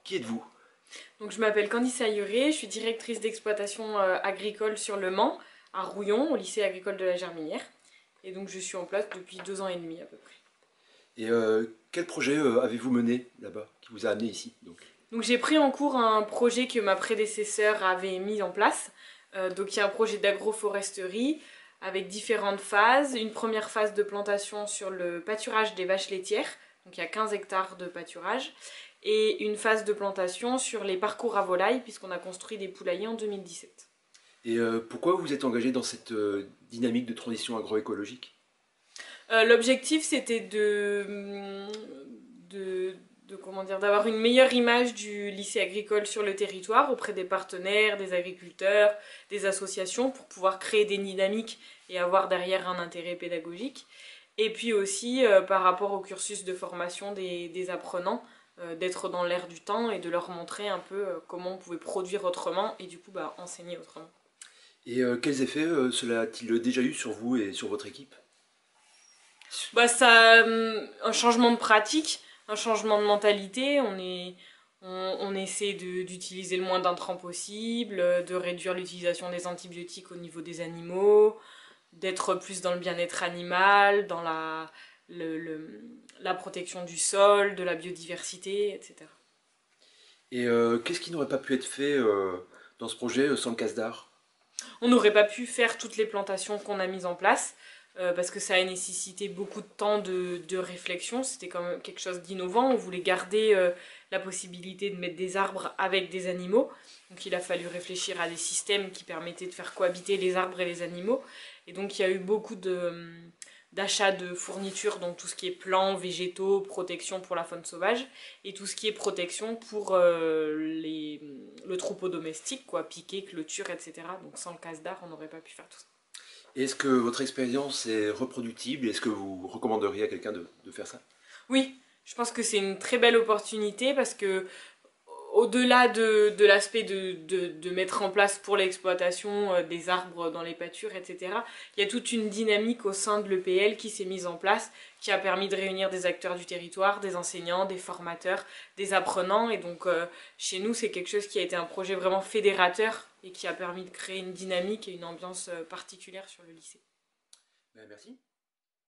Qui êtes-vous? Donc, je m'appelle Candice Ayuré, je suis directrice d'exploitation agricole sur Le Mans, à Rouillon, au lycée agricole de la Germinière. Et donc je suis en place depuis 2 ans et demi à peu près. Et quel projet avez-vous mené là-bas, qui vous a amené ici Donc j'ai pris en cours un projet que ma prédécesseur avait mis en place. Donc il y a un projet d'agroforesterie avec différentes phases. Une première phase de plantation sur le pâturage des vaches laitières. Donc il y a 15 hectares de pâturage. Et une phase de plantation sur les parcours à volailles puisqu'on a construit des poulaillers en 2017. Et pourquoi vous êtes engagé dans cette dynamique de transition agroécologique? L'objectif c'était comment dire, d'avoir une meilleure image du lycée agricole sur le territoire auprès des partenaires, des agriculteurs, des associations pour pouvoir créer des dynamiques et avoir derrière un intérêt pédagogique. Et puis aussi par rapport au cursus de formation des apprenants, d'être dans l'air du temps et de leur montrer un peu comment on pouvait produire autrement et du coup enseigner autrement. Et quels effets cela a-t-il déjà eu sur vous et sur votre équipe? Ça, un changement de pratique, un changement de mentalité. On essaie d'utiliser le moins d'intrants possible, de réduire l'utilisation des antibiotiques au niveau des animaux, d'être plus dans le bien-être animal, dans la protection du sol, de la biodiversité, etc. Et qu'est-ce qui n'aurait pas pu être fait dans ce projet sans le casse-d'art? On n'aurait pas pu faire toutes les plantations qu'on a mises en place parce que ça a nécessité beaucoup de temps de réflexion. C'était quand même quelque chose d'innovant. On voulait garder la possibilité de mettre des arbres avec des animaux. Donc il a fallu réfléchir à des systèmes qui permettaient de faire cohabiter les arbres et les animaux. Et donc il y a eu beaucoup d'achats de fournitures, donc tout ce qui est plants, végétaux, protection pour la faune sauvage, et tout ce qui est protection pour le troupeau domestique, quoi, piquet, clôture, etc. Donc sans le casse-d'art, on n'aurait pas pu faire tout ça. Et est-ce que votre expérience est reproductible? Est-ce que vous recommanderiez à quelqu'un de faire ça? Oui, je pense que c'est une très belle opportunité parce que au-delà de l'aspect de mettre en place pour l'exploitation des arbres dans les pâtures, etc., il y a toute une dynamique au sein de l'EPL qui s'est mise en place, qui a permis de réunir des acteurs du territoire, des enseignants, des formateurs, des apprenants. Et donc chez nous, c'est quelque chose qui a été un projet vraiment fédérateur et qui a permis de créer une dynamique et une ambiance particulière sur le lycée. Merci.